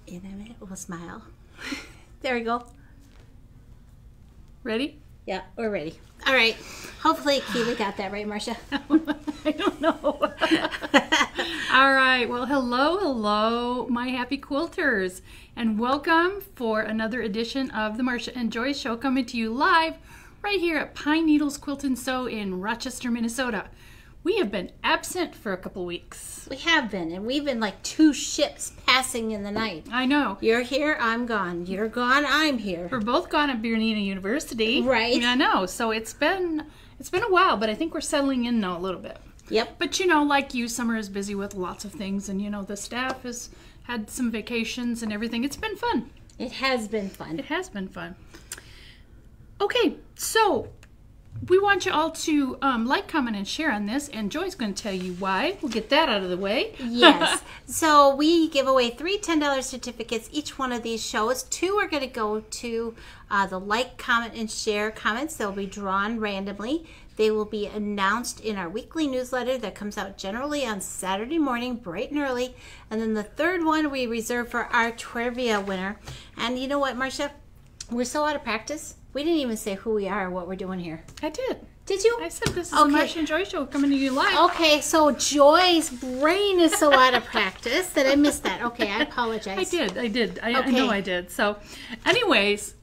In a minute, we'll smile. There we go. Ready? Yeah, we're ready. All right. Hopefully Keely got that right, Marcia. I don't know. All right. Well, hello, my happy quilters. And welcome for another edition of the Marcia and Joy Show, coming to you live right here at Pine Needles Quilt and Sew in Rochester, Minnesota. We have been absent for a couple weeks. We have been, and we've been like two ships passing in the night. I know. You're here, I'm gone. You're gone, I'm here. We're both gone at Bernina University. Right. I know. So it's been a while, but I think we're settling in now a little bit. Yep. But you know, like you, summer is busy with lots of things, and you know, the staff has had some vacations and everything. It's been fun. It has been fun. It has been fun. Okay, so we want you all to like, comment, and share on this, and Joy's going to tell you why. We'll get that out of the way. Yes. So we give away 3 $10 certificates each one of these shows. 2 are going to go to the like, comment, and share comments. They'll be drawn randomly. They will be announced in our weekly newsletter that comes out generally on Saturday morning, bright and early. And then the third one we reserve for our trivia winner. And you know what, Marcia? We're so out of practice. We didn't even say who we are or what we're doing here. I did. Did you? I said this is a Marcia and Joy Show coming to you live. Okay, so Joy's brain is so out of practice that I missed that. Okay, I apologize. I did. I Okay. know I did. So, anyways,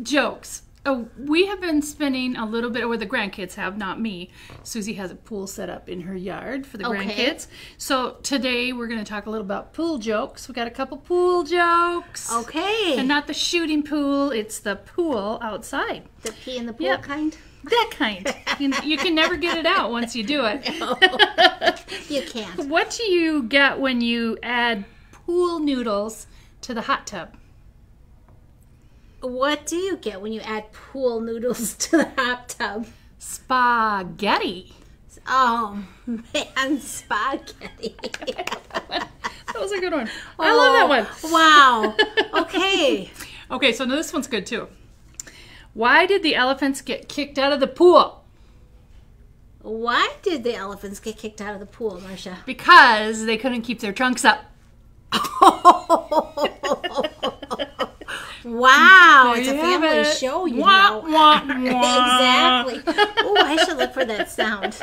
jokes. Oh, we have been spending a little bit, or the grandkids have, not me. Susie has a pool set up in her yard for the grandkids. So today we're going to talk a little about pool jokes. We got a couple pool jokes. Okay. And not the shooting pool, it's the pool outside. The pee in the pool kind? That kind. You can never get it out once you do it. No, you can't. What do you get when you add pool noodles to the hot tub? What do you get when you add pool noodles to the hot tub? Spaghetti. Oh, man, spaghetti. That was a good one. I love that one. Wow. Okay. Okay, so now this one's good too. Why did the elephants get kicked out of the pool? Why did the elephants get kicked out of the pool, Marcia? Because they couldn't keep their trunks up. Wow, There it's a you have family it. show, you Wah, know. wah, wah. Exactly. Oh, I should look for that sound.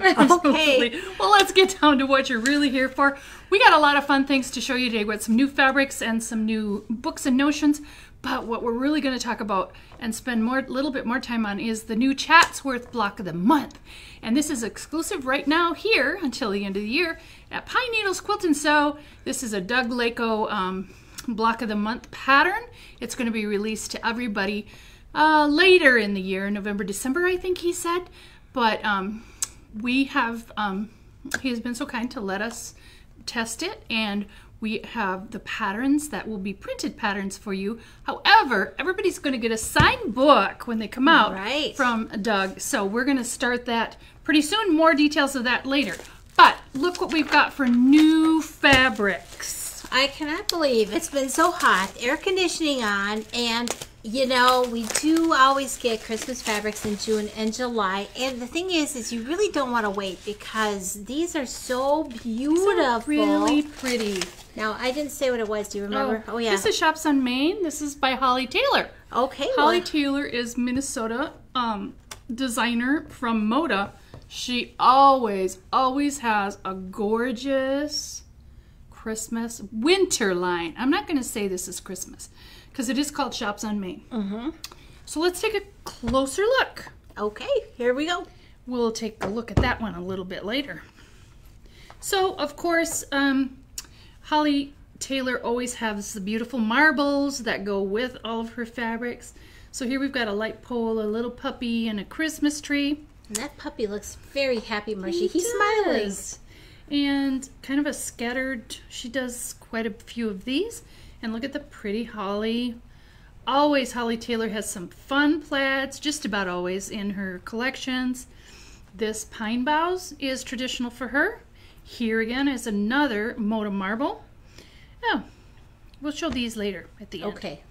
Okay. Well, let's get down to what you're really here for. We got a lot of fun things to show you today with some new fabrics and some new books and notions. But what we're really going to talk about and spend a little bit more time on is the new Chatsworth Block of the Month. And this is exclusive right now here until the end of the year at Pine Needles Quilt and Sew. This is a Doug Leko Block of the Month pattern. It's going to be released to everybody later in the year, November, December, I think he said. But we have, he has been so kind to let us test it, and we have the patterns that will be printed patterns for you. However, everybody's going to get a signed book when they come out from Doug. So we're going to start that pretty soon. More details of that later. But look what we've got for new fabrics. I cannot believe it's been so hot, air conditioning on, and you know, we do always get Christmas fabrics in June and July. And the thing is you really don't want to wait because these are so beautiful. So really pretty. Now, I didn't say what it was. Do you remember? Oh, yeah. This is Shops on Main. This is by Holly Taylor. Okay. Holly Taylor is Minnesota designer from Moda. She always has a gorgeous Christmas winter line. I'm not going to say this is Christmas because it is called Shops on Main. So let's take a closer look. Okay, here we go. We'll take a look at that one a little bit later. So, of course, Holly Taylor always has the beautiful marbles that go with all of her fabrics. So here we've got a light pole, a little puppy, and a Christmas tree. And that puppy looks very happy, Marcia. He's smiling. And kind of a scattered, she does quite a few of these. And look at the pretty holly. Always Holly Taylor has some fun plaids, just about always, in her collections. This pine boughs is traditional for her. Here again is another Moda marble. Oh, we'll show these later at the end. Okay.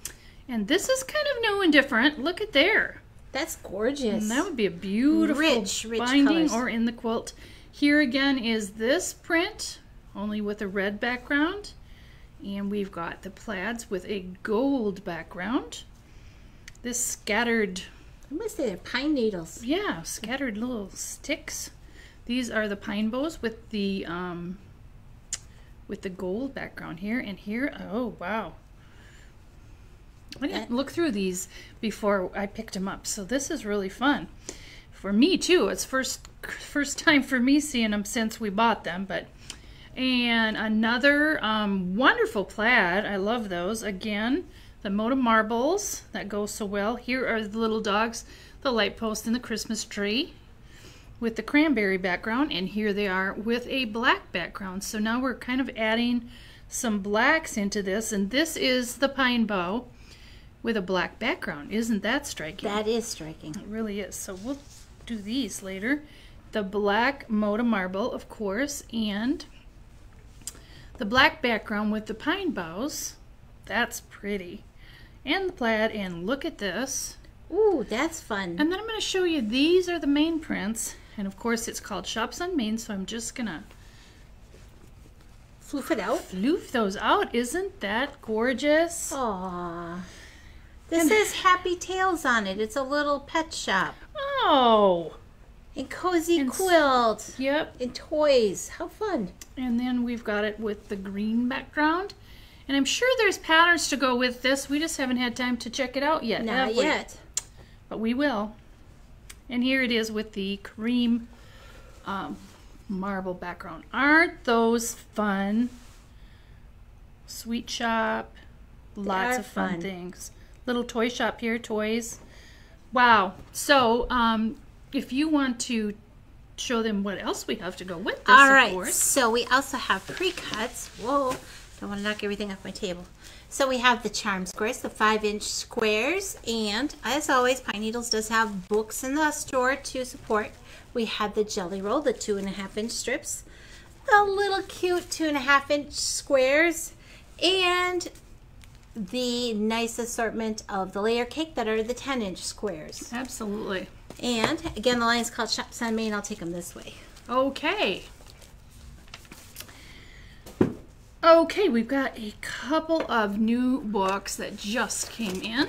And this is kind of new and different. Look at there. That's gorgeous. And that would be a beautiful rich binding colors. or in the quilt. Here again is this print, only with a red background. And we've got the plaids with a gold background. This scattered, I must say they're pine needles. yeah, scattered little sticks. These are the pine bows with the gold background here and here. Oh wow! I didn't look through these before I picked them up, so this is really fun for me too. It's first time for me seeing them since we bought them. But and another wonderful plaid. I love those. Again, the Moda marbles that go so well. Here are the little dogs, the light post and the Christmas tree with the cranberry background, and here they are with a black background. So now we're kind of adding some blacks into this, and this is the pine bow with a black background. Isn't that striking? That is striking. It really is. So we'll do these later. The black Moda marble, of course, and the black background with the pine boughs. That's pretty. And the plaid, and look at this. Ooh, that's fun. And then I'm going to show you, these are the main prints. And of course it's called Shops on Main, so I'm just going to Floof it out. floof those out. Isn't that gorgeous? Aww. This says Happy Tales on it. It's a little pet shop. Oh! And cozy And quilt. Yep. And toys. How fun. And then we've got it with the green background. And I'm sure there's patterns to go with this. We just haven't had time to check it out yet. Not yet. But we will. And here it is with the cream marble background. Aren't those fun? Sweet shop. Lots of fun things. Little toy shop here, toys. Wow. So if you want to show them what else we have to go with this, All right. of course. So we also have pre-cuts. Whoa. Don't want to knock everything off my table. So we have the charm squares, the 5-inch squares, and as always, Pine Needles does have books in the store to support. We have the jelly roll, the 2.5-inch strips, the little cute 2.5-inch squares, and the nice assortment of the layer cake that are the 10-inch squares. Absolutely. And again, the line is called Shops on Main. I'll take them this way. Okay. Okay, we've got a couple of new books that just came in.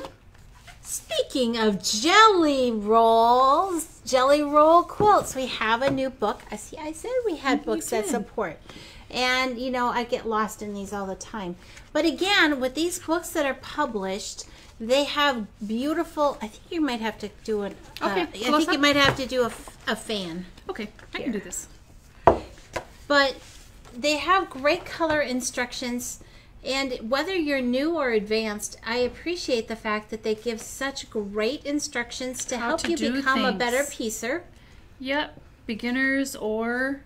Speaking of jelly rolls, jelly roll quilts, we have a new book. I said we had books that support. And, you know, I get lost in these all the time. But again, with these books that are published, they have beautiful, I think you might have to do an, Okay, I think you might have to do a fan. Okay, I can do this. But they have great color instructions, and whether you're new or advanced, I appreciate the fact that they give such great instructions to help you become a better piecer. Yep, beginners or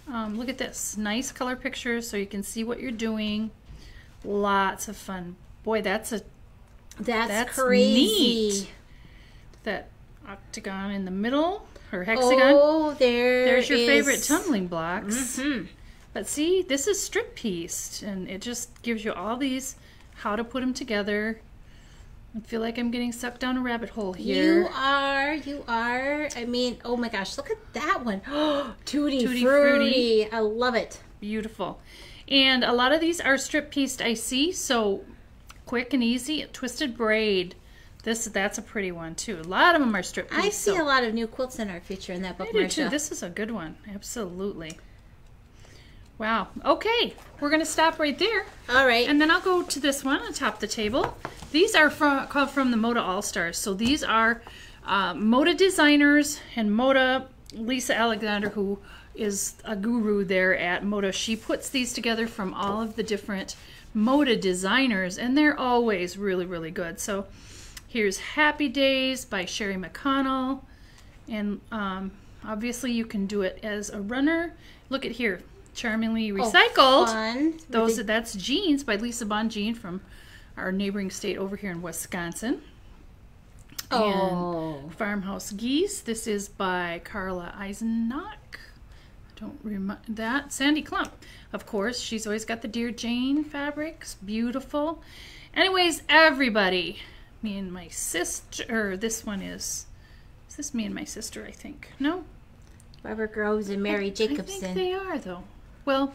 look at this, nice color pictures so you can see what you're doing. Lots of fun. Boy, that's crazy. Neat. That octagon in the middle, or hexagon. Oh, there's your favorite tumbling blocks. Mm-hmm. But see, this is strip pieced, and it just gives you all these, how to put them together. I feel like I'm getting sucked down a rabbit hole here. You are. I mean, oh my gosh, look at that one. Tutti Tutti frutti. frutti. I love it. Beautiful. And a lot of these are strip pieced, I see, so quick and easy. Twisted braid. That's a pretty one too. A lot of them are strip pieced. I see a lot of new quilts in our future in that book, I do Marcia. too. This is a good one. Absolutely. Wow. Okay, we're going to stop right there. All right. And then I'll go to this one on top of the table. These are called from the Moda All-Stars. So these are Moda designers, and Moda, Lisa Alexander, who is a guru there at Moda. She puts these together from all of the different Moda designers, and they're always really, really good. So here's Happy Days by Sherry McConnell. And obviously you can do it as a runner. Look at here. Charmingly recycled. Fun. That's Jeans by Lisa Bonjean from our neighboring state over here in Wisconsin. And Farmhouse Geese. This is by Carla Eisenach. Don't remember that. Sandy Klump, of course. She's always got the Dear Jane fabrics. Beautiful. Anyways, everybody. Me and my sister. This one is this me and my sister, I think? No? Barbara Groves and Mary Jacobson. I think they are, though. Well,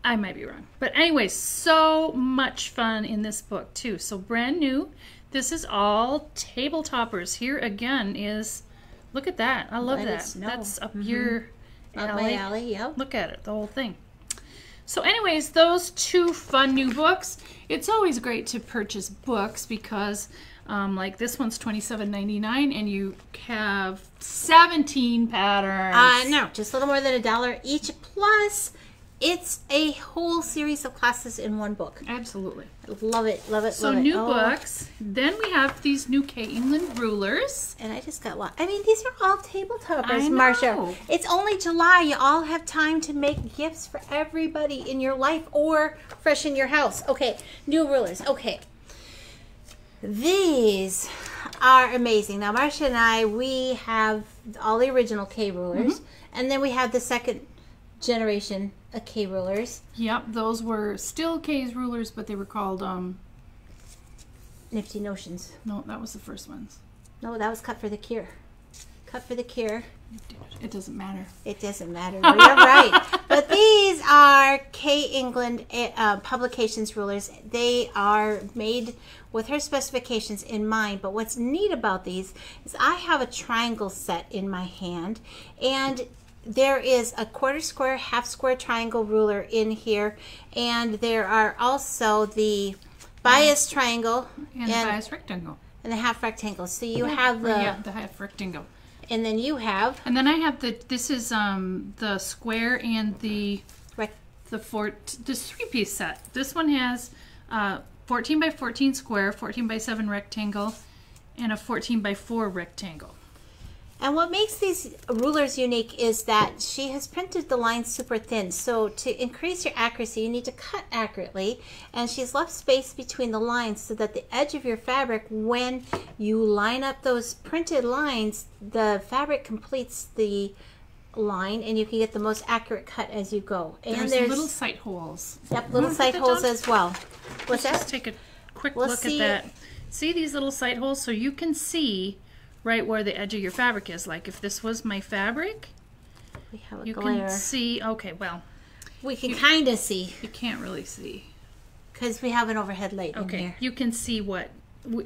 I might be wrong. But anyway, so much fun in this book too. So brand new. This is all table toppers. Here again is, look at that. I love that. That's up your alley. Up my alley, yep. Look at it, the whole thing. So anyways, those two fun new books. It's always great to purchase books because like this one's $27.99 and you have 17 patterns. No, just a little more than $1 each, plus it's a whole series of classes in one book. Absolutely. Love it, love it, so love it. New books. Then we have these new K. England rulers. And I just got one. I mean, these are all table toppers, I know. Marcia. It's only July. You all have time to make gifts for everybody in your life or freshen your house. Okay, new rulers. Okay. These are amazing. Now, Marcia and I, we have all the original K rulers. And then we have the second generation of K rulers. Yep, those were still K's rulers, but they were called Nifty Notions. no, that was the first ones. No, that was Cut for the Cure. Cut for the Cure. It doesn't matter. It doesn't matter. You're right. But these are K. England publications rulers. They are made with her specifications in mind. But what's neat about these is I have a triangle set in my hand, and there is a quarter square, half square triangle ruler in here, and there are also the bias triangle And the bias rectangle. and the half rectangle. So you have the the half rectangle. and then you have And then I have this is the square and the rec- this 3-piece set. This one has 14 by 14 square, 14 by 7 rectangle, and a 14 by 4 rectangle. And what makes these rulers unique is that she has printed the lines super thin. So to increase your accuracy, you need to cut accurately. And she's left space between the lines so that the edge of your fabric, when you line up those printed lines, the fabric completes the line and you can get the most accurate cut as you go. And There's little sight holes. Yep, little sight holes as well. What's Let's that? just take a quick We'll look see at that. See these little sight holes? So you can see right where the edge of your fabric is. Like if this was my fabric, We have a you glare. can see, okay, well, We can kind of see you can't really see. because we have an overhead light in Okay, here. you can see what,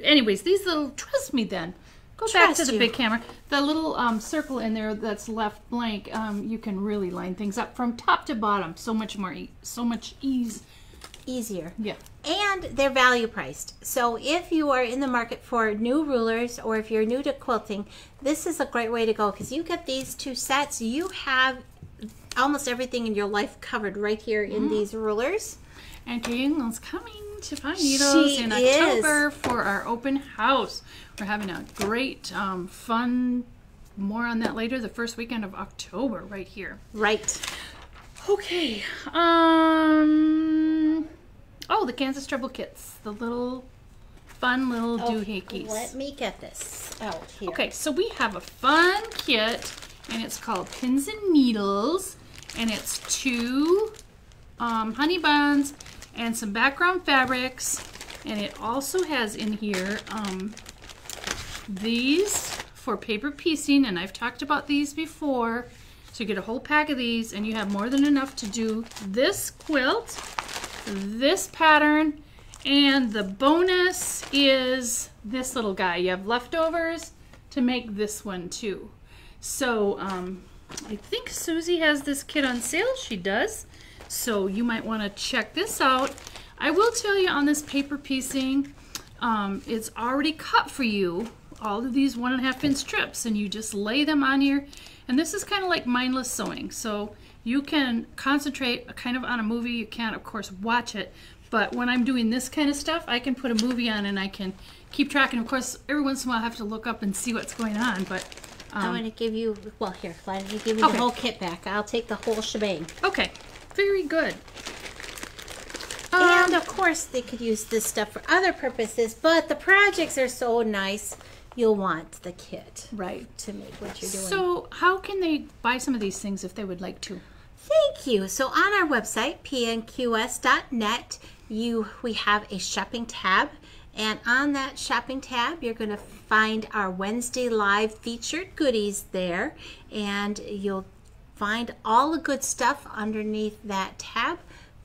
anyways, these little, trust me then, go back to Trust the you. big camera. The little circle in there that's left blank, you can really line things up from top to bottom. So much more, so much ease. Easier. Yeah. And they're value priced. So if you are in the market for new rulers or if you're new to quilting, this is a great way to go because you get these two sets. You have almost everything in your life covered right here in these rulers. And Kay England's coming to Fine Needles in October for our open house. We're having a great, fun, more on that later, the first weekend of October right here. Right. Okay. Oh, the Kansas Treble kits. The little fun little doohickeys. Let me get this out here. Okay, so we have a fun kit, and it's called Pins and Needles, and it's 2 honey buns and some background fabrics, and it also has in here these for paper piecing, and I've talked about these before. So you get a whole pack of these, and you have more than enough to do this quilt, this pattern, and the bonus is this little guy. You have leftovers to make this one too. So I think Susie has this kit on sale. She does. So you might want to check this out. I will tell you on this paper piecing, it's already cut for you, all of these 1.5 inch strips, and you just lay them on here. And this is kind of like mindless sewing. So you can concentrate kind of on a movie. You can't, of course, watch it. But when I'm doing this kind of stuff, I can put a movie on and I can keep track. And of course, every once in a while I have to look up and see what's going on. But I'm going to give you, well, here, let me give you the whole kit back. I'll take the whole shebang. Okay, very good. And of course, they could use this stuff for other purposes, but the projects are so nice, you'll want the kit Right. to make what you're doing. So how can they buy some of these things if they would like to? Thank you. So on our website, pnqs.net, we have a shopping tab. And on that shopping tab, you're going to find our Wednesday Live featured goodies there. And you'll find all the good stuff underneath that tab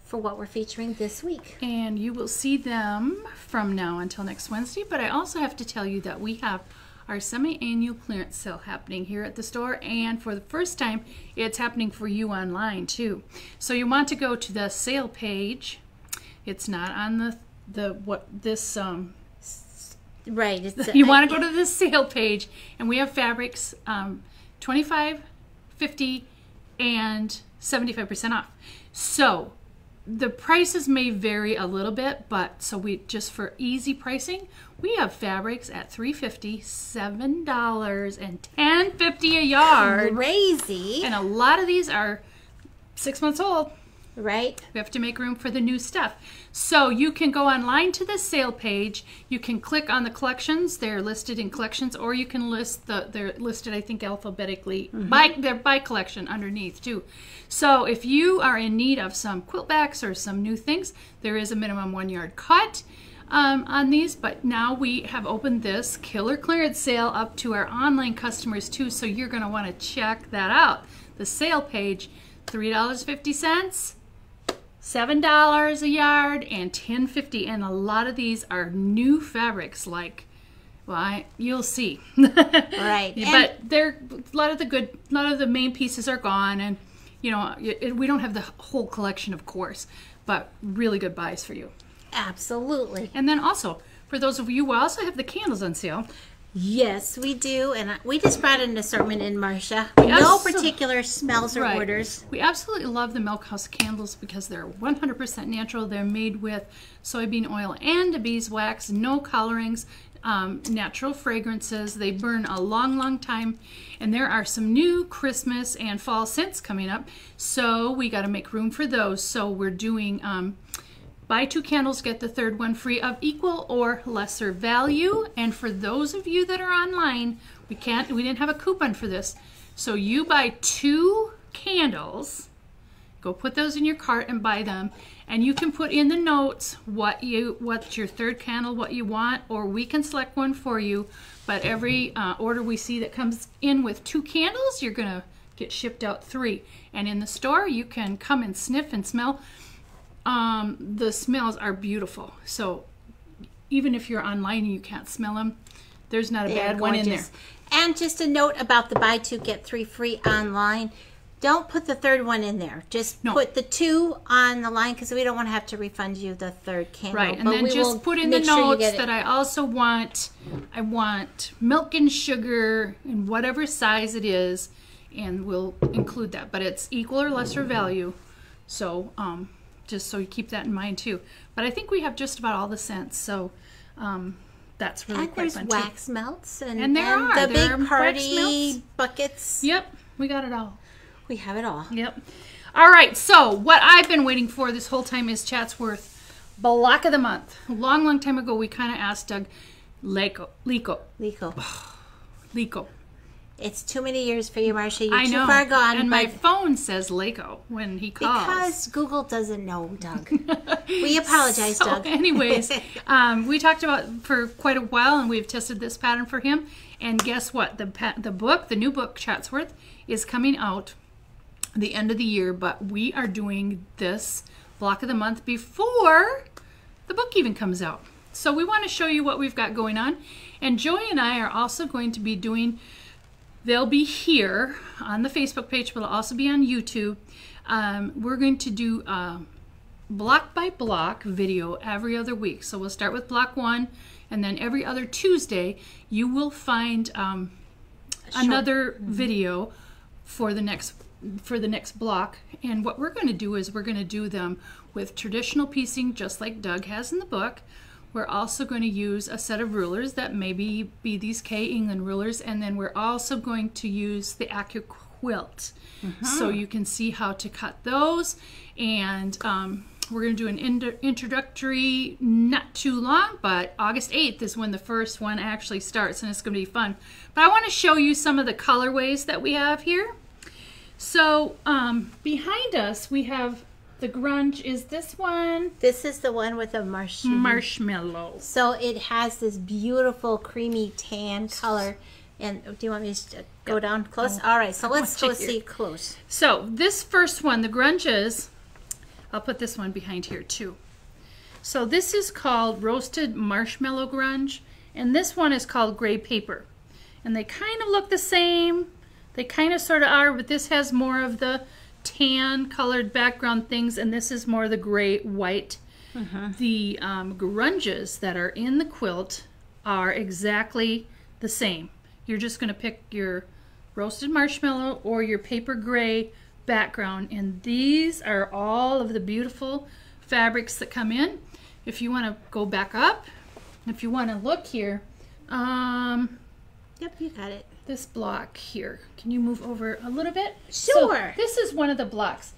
for what we're featuring this week. And you will see them from now until next Wednesday. But I also have to tell you that we have our semi-annual clearance sale happening here at the store, and for the first time it's happening for you online too. So you want to go to the sale page. It's not on Right. You want to go to the sale page, and we have fabrics 25, 50, and 75% off. So the prices may vary a little bit, but so we just for easy pricing, we have fabrics at $3.50, $7, and $10.50 a yard. Crazy. And a lot of these are 6 months old. Right. We have to make room for the new stuff. So you can go online to the sale page. You can click on the collections. They're listed in collections, or you can list they're listed, I think, alphabetically. They're by collection underneath too. So if you are in need of some quilt backs or some new things, there is a minimum 1 yard cut on these. But now we have opened this killer clearance sale up to our online customers too. So you're going to want to check that out. The sale page, $3.50. $7 a yard and $10.50, and a lot of these are new fabrics. Like, well, you'll see. Right. But they're a lot of the main pieces are gone, and you know we don't have the whole collection, of course, but really good buys for you. Absolutely. And then also for those of you, we also have the candles on sale. Yes, we do, and we just brought an assortment in, Marcia. No particular smells or orders. We absolutely love the Milk House candles because they're 100% natural. They're made with soybean oil and beeswax, no colorings, natural fragrances. They burn a long, long time, and there are some new Christmas and fall scents coming up, so we got to make room for those. So we're doing buy 2 candles, get the third one free of equal or lesser value. And for those of you that are online, we didn't have a coupon for this. So you buy 2 candles, go put those in your cart and buy them. And you can put in the notes what's your third candle, what you want, or we can select one for you. But every order we see that comes in with 2 candles, you're gonna get shipped out 3. And in the store, you can come and sniff and smell. The smells are beautiful. So even if you're online and you can't smell them, there's not a bad one in there. And just a note about the buy 2 get 3 free online. Don't put the third one in there. Just put the 2 on the line, because we don't want to have to refund you the third candle. Right, and then just put in the notes that I also want milk and sugar in whatever size it is, and we'll include that. But it's equal or lesser value. So just so you keep that in mind too. But I think we have just about all the scents, so that's really quite fun too. There's wax melts and the big party buckets. Yep, we got it all. We have it all. Yep. All right, so what I've been waiting for this whole time is Chatsworth Block of the Month. A long, long time ago, we kind of asked Doug Leko. It's too many years for you, Marcia. You're I know. too far gone. And my phone says Leko when he calls. Because Google doesn't know, Doug. We apologize, Doug. Anyways, we talked about for quite a while, and we've tested this pattern for him. And guess what? The new book, Chatsworth, is coming out the end of the year, but we are doing this block of the month before the book even comes out. So we want to show you what we've got going on. And Joey and I are also going to be doing... They'll be here on the Facebook page, but they'll also be on YouTube. We're going to do a block by block video every other week. So we'll start with block 1, and then every other Tuesday you will find another video for the next block. And what we're going to do is we're going to do them with traditional piecing, just like Doug has in the book. We're also going to use a set of rulers that maybe be these K England rulers, and then we're also going to use the AccuQuilt. So you can see how to cut those, and we're going to do an introductory, not too long, but August 8th is when the first one actually starts, and it's going to be fun. But I want to show you some of the colorways that we have here. So behind us we have the grunge. Is this one? This is the one with the marshmallow. So it has this beautiful creamy tan color. And do you want me to go down close? All right, so let's go see close. So this first one, the grunges, I'll put this one behind here too. So this is called Roasted Marshmallow Grunge, and this one is called Gray Paper. And they kind of look the same. They kind of sort of are, but this has more of the tan colored background things, and this is more the gray white. The grunges that are in the quilt are exactly the same. You're just going to pick your roasted marshmallow or your paper gray background, and these are all of the beautiful fabrics that come in. If you want to go back up, if you want to look here, yep, you got it. This block here, can you move over a little bit? Sure. So this is one of the blocks.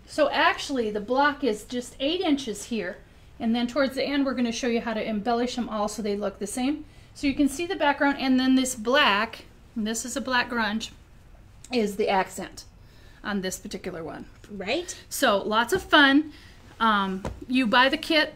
So actually the block is just 8 inches here, and then towards the end we're going to show you how to embellish them all so they look the same. So you can see the background, and then this black, and this is a black grunge, is the accent on this particular one. Right. So lots of fun. You buy the kit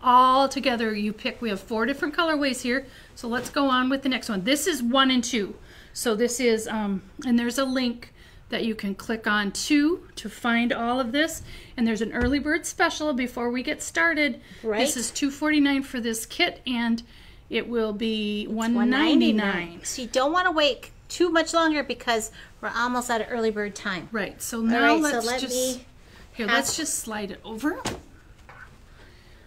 all together, you pick, we have 4 different colorways here. So let's go on with the next one. This is 1 and 2. So this is, and there's a link that you can click on to find all of this. And there's an early bird special before we get started. Right. This is $2.49 for this kit, and it will be $1.99. So you don't want to wait too much longer because we're almost out of early bird time. Right. So now let's let's just slide it over.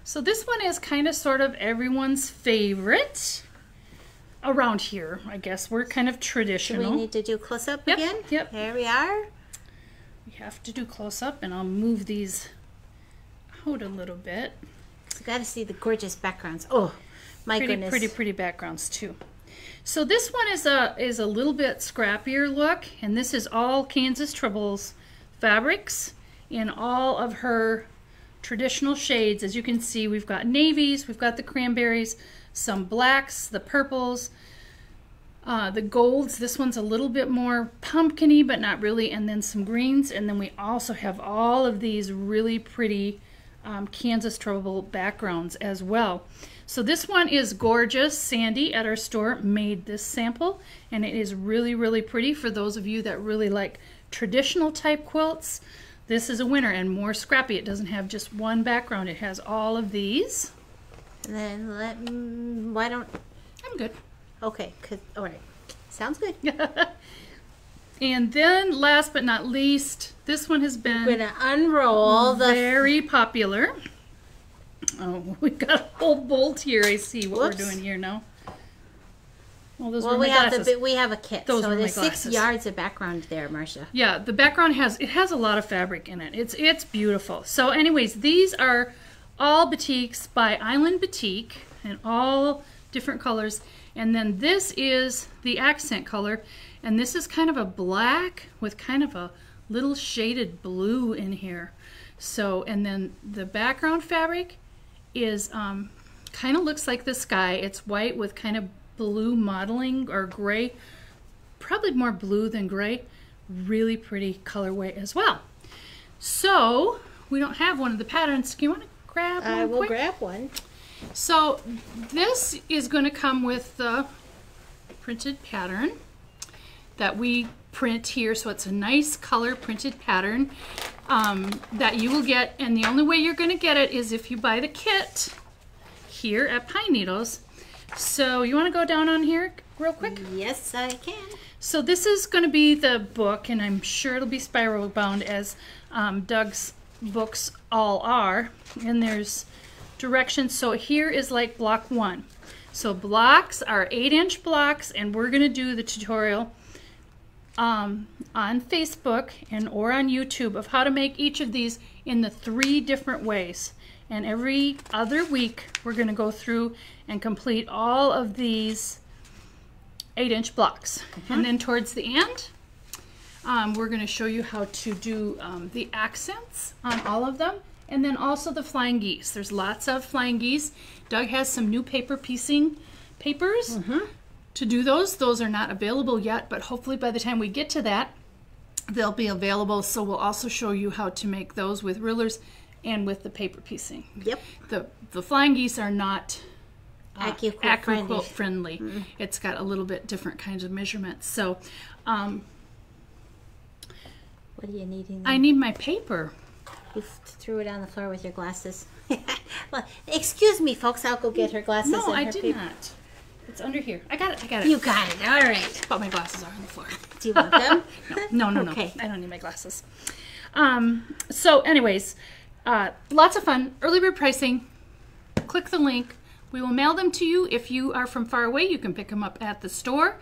So this one is kind of sort of everyone's favorite around here. I guess we're kind of traditional. Do we need to do close up again? Yep. There we are. We have to do close up, and I'll move these out a little bit. So got to see the gorgeous backgrounds. Oh, my goodness. Pretty backgrounds too. So this one is a little bit scrappier look, and this is all Kansas Troubles fabrics in all of her traditional shades. As you can see, we've got navies, we've got the cranberries, some blacks, the purples, the golds. This one's a little bit more pumpkin-y, but not really, and then some greens, and then we also have all of these really pretty Kansas Trouble backgrounds as well. So this one is gorgeous. Sandy at our store made this sample, and it is really pretty for those of you that really like traditional type quilts. This is a winner, and more scrappy. It doesn't have just one background. It has all of these. And then why don't... I'm good. Okay, all right. Sounds good. And then last but not least, this one has been... We're going to unroll the... Very popular. Oh, we've got a whole bolt here. I see what we're doing here now. Well, those were my glasses. We have a kit. Those so were my there's glasses. 6 yards of background there, Marcia. Yeah, the background has a lot of fabric in it. It's beautiful. So anyways, these are all batiks by Island Batik in all different colors. And then this is the accent color, and this is kind of a black with kind of a little shaded blue in here. So, and then the background fabric is kind of looks like the sky. It's white with kind of blue modeling, or gray, probably more blue than gray. Really pretty colorway as well. So we don't have one of the patterns. Do you want to grab one? I will grab one. So this is going to come with the printed pattern that we print here. So it's a nice color printed pattern that you will get, and the only way you're going to get it is if you buy the kit here at Pine Needles. So you want to go down on here real quick? Yes, I can. So this is going to be the book, and I'm sure it'll be spiral bound as Doug's books all are. And there's directions. So here is like block 1. So blocks are 8-inch blocks, and we're going to do the tutorial on Facebook or on YouTube of how to make each of these in the 3 different ways. And every other week we're going to go through and complete all of these 8-inch blocks. And then towards the end we're going to show you how to do the accents on all of them, and then also the flying geese. There's lots of flying geese. Doug has some new paper piecing papers to do those. Those are not available yet, but hopefully by the time we get to that they'll be available. So we'll also show you how to make those with rulers and with the paper piecing. Yep. The flying geese are not AccuQuilt friendly. It's got a little bit different kinds of measurements. So what are you needing? I need my paper. You threw it on the floor with your glasses. Well, excuse me, folks. I'll go get her glasses. No, and I her did paper. not. It's under here. I got it. You got it. All right. But my glasses are on the floor. Do you want them? No. Okay. I don't need my glasses. So anyways, lots of fun. Early bird pricing. Click the link. We will mail them to you. If you are from far away, you can pick them up at the store.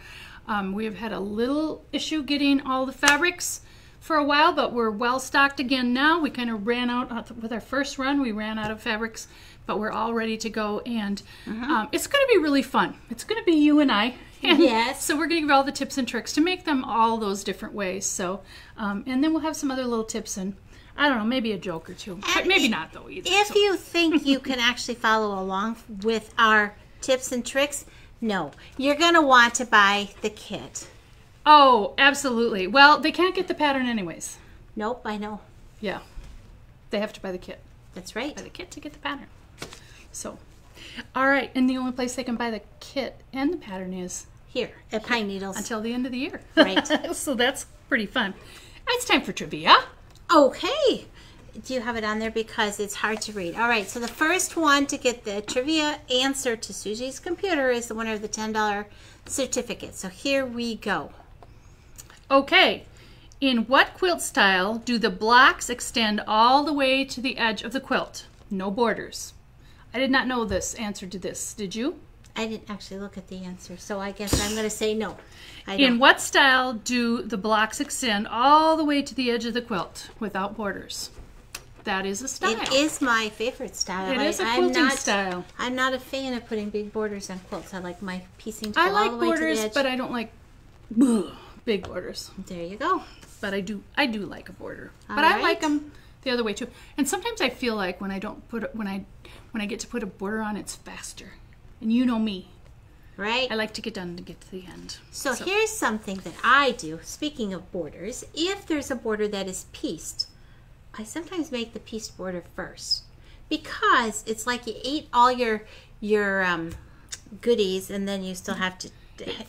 We have had a little issue getting all the fabrics for a while, but we're well stocked again now. We kind of ran out with our first run. We ran out of fabrics, but we're all ready to go, and it's going to be really fun. It's going to be you and I. And yes. So we're going to give you all the tips and tricks to make them all those different ways. So, and then we'll have some other little tips and I don't know, maybe a joke or two, but maybe not though either. If you think you can actually follow along with our tips and tricks, no, you're going to want to buy the kit. Oh, absolutely. Well, they can't get the pattern anyways. Nope, I know. Yeah. They have to buy the kit. That's right. Buy the kit to get the pattern. So, all right. And the only place they can buy the kit and the pattern is here at Pine Needles. Until the end of the year. Right. So that's pretty fun. It's time for trivia. Okay. Do you have it on there? Because it's hard to read. All right. So the first one to get the trivia answer to Susie's computer is the winner of the $10 certificate. So here we go. Okay. In what quilt style do the blocks extend all the way to the edge of the quilt? No borders. I did not know this answer to this. Did you? I didn't actually look at the answer, so I guess I'm going to say no. In what style do the blocks extend all the way to the edge of the quilt without borders? That is a style. It is my favorite style. It is a quilting style. I'm not a fan of putting big borders on quilts. I like my piecing to go all the way to the edge. I like borders, but I don't like big borders. There you go. But I do like a border. All but right. I like them the other way too. And sometimes I feel like when I don't put when I get to put a border on, it's faster. And you know me. Right. I like to get done to get to the end. So here's something that I do. Speaking of borders, if there's a border that is pieced, I sometimes make the pieced border first, because it's like you ate all your goodies and then you still have to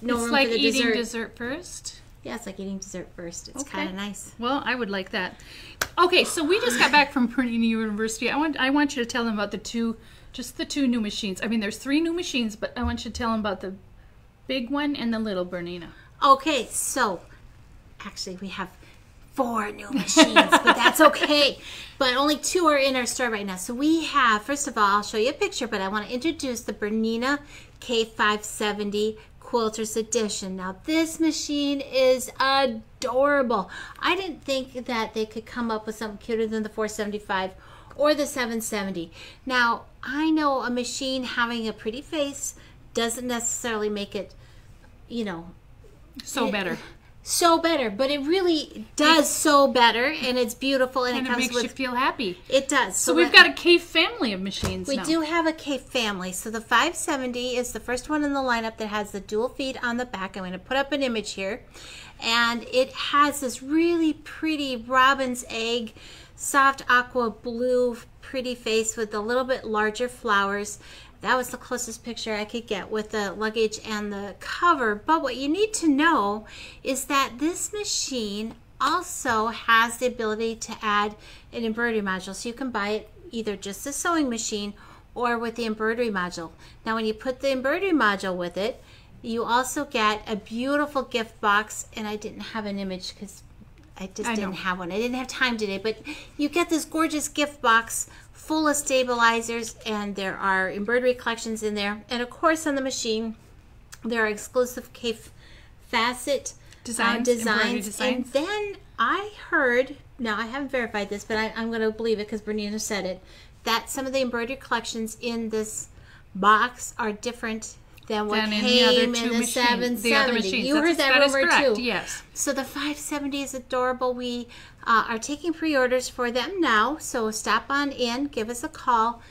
no room like for the eating dessert first. Yeah, it's like eating dessert first. It's kind of nice. Well, I would like that. Okay, so we just got back from Bernina University. I want you to tell them about the two new machines. I mean, there's 3 new machines, but I want you to tell them about the big one and the little Bernina. Okay, so actually we have 4 new machines, but that's okay. But only 2 are in our store right now. So we have, first of all, I'll show you a picture, but I want to introduce the Bernina K570 Quilters Edition. Now this machine is adorable. I didn't think that they could come up with something cuter than the 475 or the 770. Now, I know a machine having a pretty face doesn't necessarily make it, better. So better, but it really does so better, and it's beautiful, and it comes makes with, you feel happy. It does. So we've got a K family of machines We now. do have a K family. So the 570 is the first one in the lineup that has the dual feet on the back. I'm going to put up an image here, and it has this really pretty robin's egg, soft aqua blue, pretty face with a little bit larger flowers. That was the closest picture I could get with the luggage and the cover. But what you need to know is that this machine also has the ability to add an embroidery module. So you can buy it either just the sewing machine or with the embroidery module. Now when you put the embroidery module with it, you also get a beautiful gift box. And I didn't have an image because I didn't have one. I didn't have time today. But you get this gorgeous gift box full of stabilizers, and there are embroidery collections in there. And of course on the machine there are exclusive facet designs. And then I heard, now I haven't verified this, but I'm going to believe it because Bernina said it, that some of the embroidery collections in this box are different than what came in the 770. You heard that rumor too. Yes. So the 570 is adorable. We are taking pre-orders for them now. So stop on in, give us a call,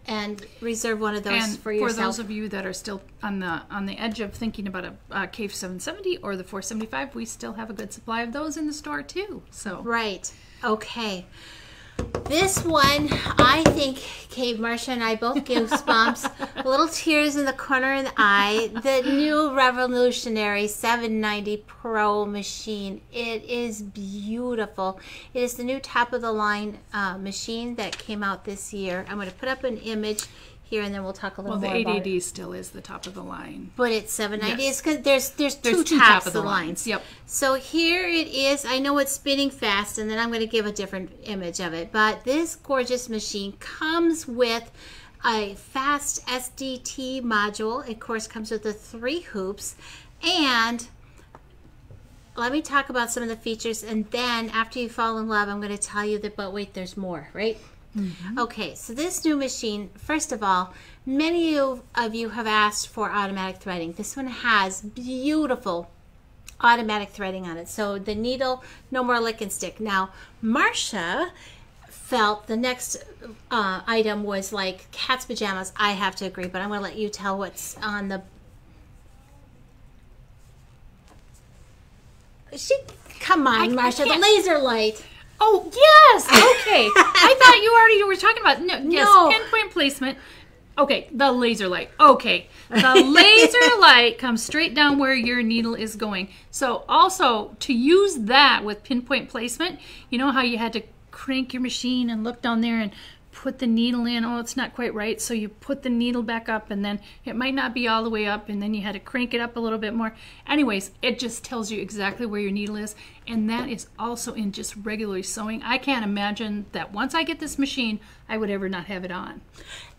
and reserve one of those for yourself. For those of you that are still on the edge of thinking about a Cave 770 or the 475, we still have a good supply of those in the store too. So right. Okay. This one, I think, gave Marcia and I both goosebumps, little tears in the corner of the eye. The new revolutionary 790 Pro machine. It is beautiful. It is the new top-of-the-line machine that came out this year. I'm going to put up an image here, and then we'll talk a little more about it. Well, the 8AD still is the top of the line. But it's 790. Yes. It's because there's two tops of the lines. Yep. So here it is. I know it's spinning fast, and then I'm going to give a different image of it. But this gorgeous machine comes with a fast SDT module. It, of course, comes with the 3 hoops. And let me talk about some of the features, and then after you fall in love, I'm going to tell you that, but wait, there's more, right? Mm-hmm. Okay, so this new machine, first of all, many of you have asked for automatic threading. This one has beautiful automatic threading on it. So the needle, no more lick and stick. Now, Marcia felt the next item was like cat's pajamas. I have to agree, but I'm going to let you tell what's on the... Come on, Marcia, the laser light. Oh, yes! Okay. I thought you were talking about... No. Pinpoint placement. Okay, the laser light. Okay. The laser light comes straight down where your needle is going. So also, to use that with pinpoint placement, you know how you had to crank your machine and look down there and put the needle in? Oh, it's not quite right. So you put the needle back up, and then it might not be all the way up, and then you had to crank it up a little bit more. Anyways, it just tells you exactly where your needle is, and that is also in just regularly sewing. I can't imagine that once I get this machine, I would ever not have it on.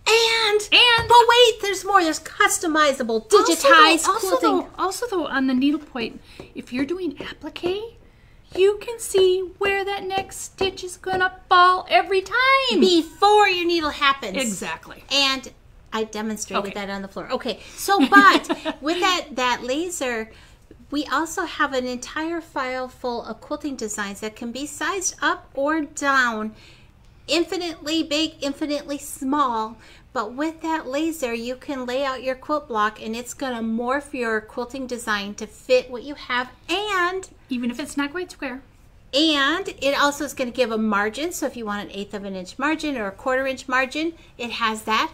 But wait, there's more. There's customizable, digitized quilting. Also though, on the needle point, if you're doing applique, you can see where that next stitch is going to fall every time. Before your needle happens. Exactly. And I demonstrated that on the floor. Okay, so but with that laser, we also have an entire file full of quilting designs that can be sized up or down, infinitely big, infinitely small. But with that laser, you can lay out your quilt block, and it's going to morph your quilting design to fit what you have, and even if it's not quite square. And it also is going to give a margin. So if you want an 1/8 of an inch margin or a 1/4 inch margin, it has that.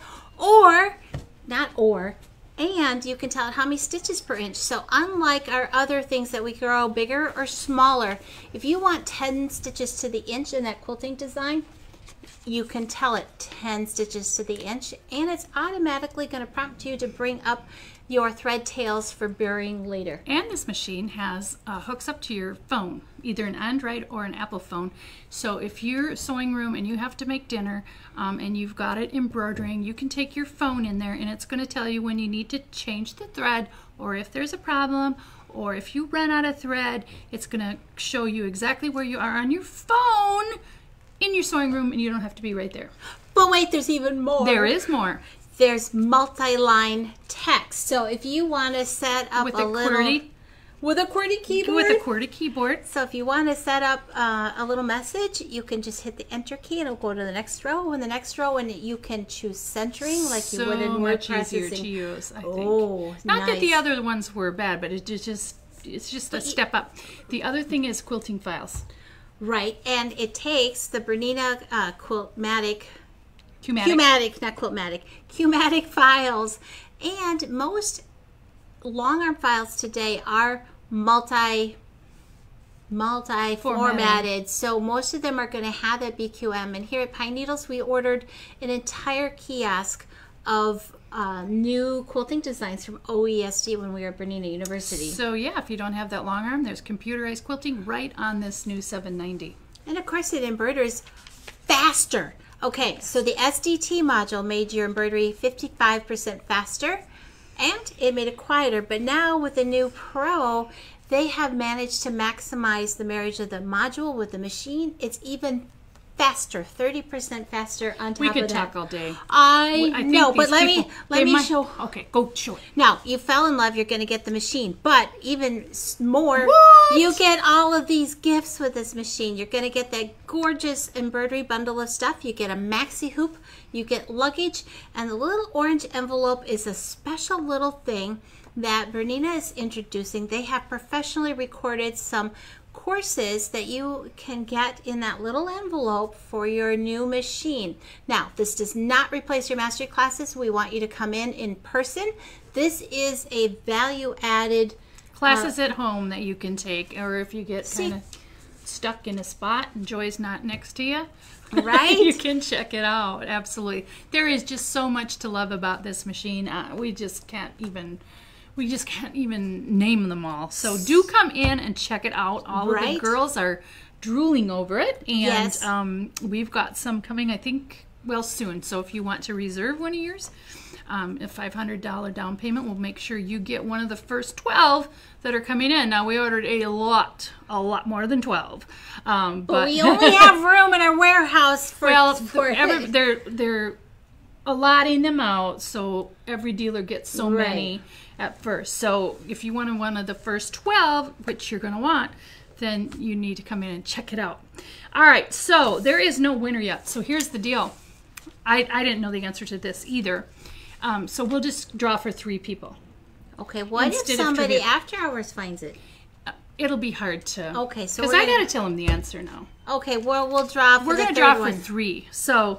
And you can tell it how many stitches per inch. So unlike our other things that we grow bigger or smaller, if you want 10 stitches to the inch in that quilting design, you can tell it 10 stitches to the inch, and it's automatically going to prompt you to bring up your thread tails for burying later. And this machine has hooks up to your phone, either an Android or an Apple phone. So if you're sewing room and you have to make dinner and you've got it embroidering, you can take your phone in there, and it's going to tell you when you need to change the thread, or if there's a problem, or if you run out of thread. It's going to show you exactly where you are on your phone in your sewing room, and you don't have to be right there. But wait, there's even more. There is more. There's multi-line text. So if you want to set up with a QWERTY keyboard. With a QWERTY keyboard. So if you want to set up a little message, you can just hit the enter key, and it'll go to the next row and the next row, and you can choose centering like you would in word processing. So much easier to use, I think. Oh, Not that the other ones were bad, but it's just a step up. The other thing is quilting files. Right, and it takes the Bernina Quiltmatic files, and most long arm files today are multi-formatted, so most of them are going to have that BQM. And here at Pine Needles, we ordered an entire kiosk of new quilting designs from OESD when we were at Bernina University. So yeah, if you don't have that long arm, there's computerized quilting right on this new 790. And of course it embroiders faster. Okay, so the SDT module made your embroidery 55% faster, and it made it quieter. But now with the new Pro, they have managed to maximize the marriage of the module with the machine. It's even faster, 30% faster on top of that. We could talk all day. I know, but let me show. Okay, go show it. Now, you fell in love, you're going to get the machine. But even more, you get all of these gifts with this machine. You're going to get that gorgeous embroidery bundle of stuff. You get a maxi hoop, you get luggage, and the little orange envelope is a special little thing that Bernina is introducing. They have professionally recorded some courses that you can get in that little envelope for your new machine. Now, this does not replace your mastery classes. We want you to come in person. This is a value-added classes at home that you can take, or if you get kind of stuck in a spot and Joy's not next to you, right? You can check it out. Absolutely. There is just so much to love about this machine. We just can't even name them all. So do come in and check it out. All of the girls are drooling over it, and we've got some coming, I think, well, soon. So if you want to reserve one of yours, a $500 down payment will make sure you get one of the first 12 that are coming in. Now, we ordered a lot more than 12. But we only have room in our warehouse for... they're allotting them out, so every dealer gets so many at first. So if you want one of the first 12, which you're going to want, then you need to come in and check it out. All right, so there is no winner yet. So here's the deal. I didn't know the answer to this either. So we'll just draw for 3 people. Okay, what if somebody after hours finds it? It'll be hard to... Okay, so because I got to tell them the answer now. Okay, well, we'll draw for We're going to draw for 3. So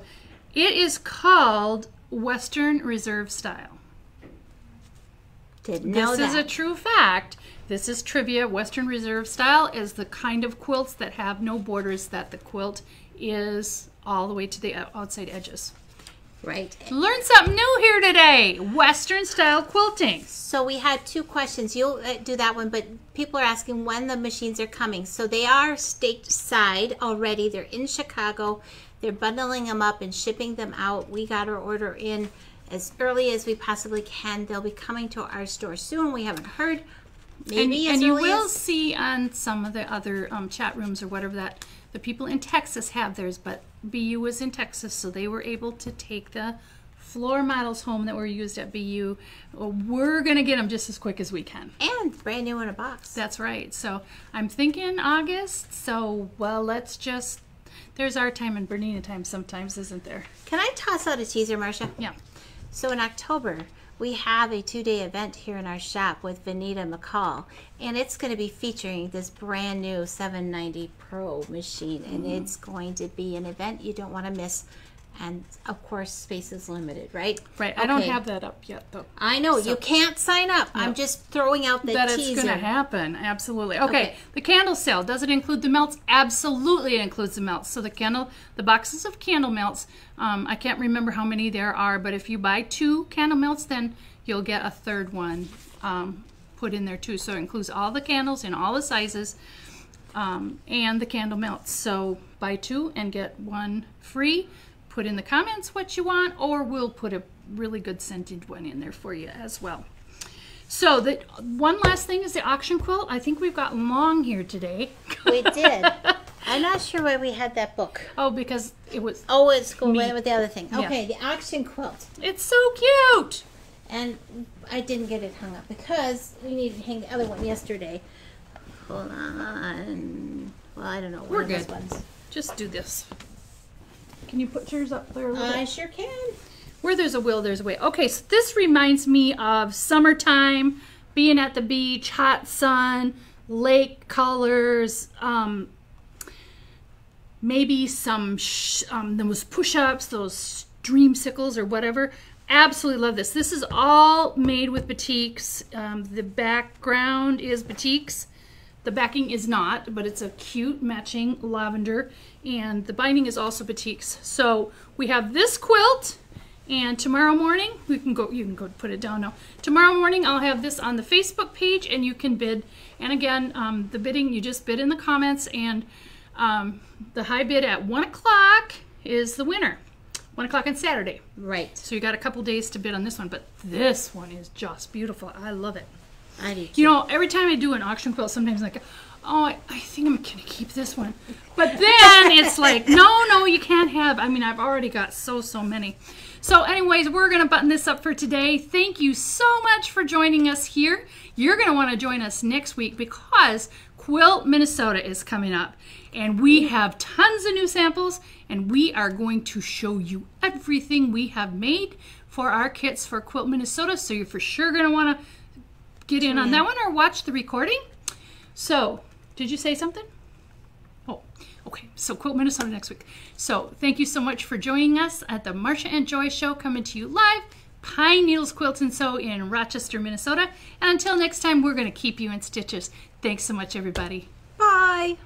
it is called Western Reserve Style. Didn't know that. This is a true fact. This is trivia. Western Reserve Style is the kind of quilts that have no borders, that the quilt is all the way to the outside edges. Right. Learn something new here today. Western style quilting. So we had 2 questions. You'll do that one, but people are asking when the machines are coming. So they are stateside already. They're in Chicago. They're bundling them up and shipping them out. We got our order in as early as we possibly can. They'll be coming to our store soon. We haven't heard. Maybe and you will see on some of the other chat rooms or whatever that the people in Texas have theirs, but BU was in Texas, so they were able to take the floor models home that were used at BU. We're going to get them just as quick as we can. And brand new in a box. That's right. So I'm thinking August. So, well, let's just... There's our time and Bernina time sometimes, isn't there? Can I toss out a teaser, Marcia? Yeah. So in October, we have a 2-day event here in our shop with Vanita McCall, and it's going to be featuring this brand new 790 Pro machine, and it's going to be an event you don't want to miss. And of course, space is limited, right? Right. I don't have that up yet, though. I know. So, you can't sign up. Yep. I'm just throwing out the teaser. That it's going to happen. Absolutely. Okay. The candle sale. Does it include the melts? Absolutely, it includes the melts. So the boxes of candle melts. I can't remember how many there are, but if you buy 2 candle melts, then you'll get a 3rd one put in there too. So it includes all the candles in all the sizes and the candle melts. So buy 2 and get 1 free. Put in the comments what you want, or we'll put a really good scented one in there for you as well. So the one last thing is the auction quilt. I think we've got long here today. We did. I'm not sure why we had that book. Oh, because it was... Oh, it's going with the other thing. Okay, the auction quilt. It's so cute. And I didn't get it hung up because we needed to hang the other one yesterday. Hold on. Well, I don't know. We're good. Just do this. Can you put yours up there a little bit? I sure can. Where there's a will, there's a way. Okay, so this reminds me of summertime, being at the beach, hot sun, lake colors, maybe some those push-ups, those dreamsicles or whatever. Absolutely love this. This is all made with batiks. The background is batiks. The backing is not, but it's a cute matching lavender, and the binding is also batiks. So we have this quilt, and tomorrow morning you can go put it down now. Tomorrow morning I'll have this on the Facebook page, and you can bid. And again, the bidding, you just bid in the comments, and the high bid at 1 o'clock is the winner. 1 o'clock on Saturday. Right. So you got a couple days to bid on this one, but this one is just beautiful. I love it. I do too. You know, every time I do an auction quilt, sometimes I'm like, oh, I think I'm going to keep this one. But then it's like, no, you can't have. I mean, I've already got so many. So anyways, we're going to button this up for today. Thank you so much for joining us here. You're going to want to join us next week because Quilt Minnesota is coming up. And we have tons of new samples, and we are going to show you everything we have made for our kits for Quilt Minnesota. So you're for sure going to want to get in on that one or watch the recording. So, did you say something? Okay, so Quilt Minnesota next week. So thank you so much for joining us at the Marcia and Joy Show, coming to you live, Pine Needles Quilt and Sew in Rochester, Minnesota. And until next time, we're going to keep you in stitches. Thanks so much, everybody. Bye.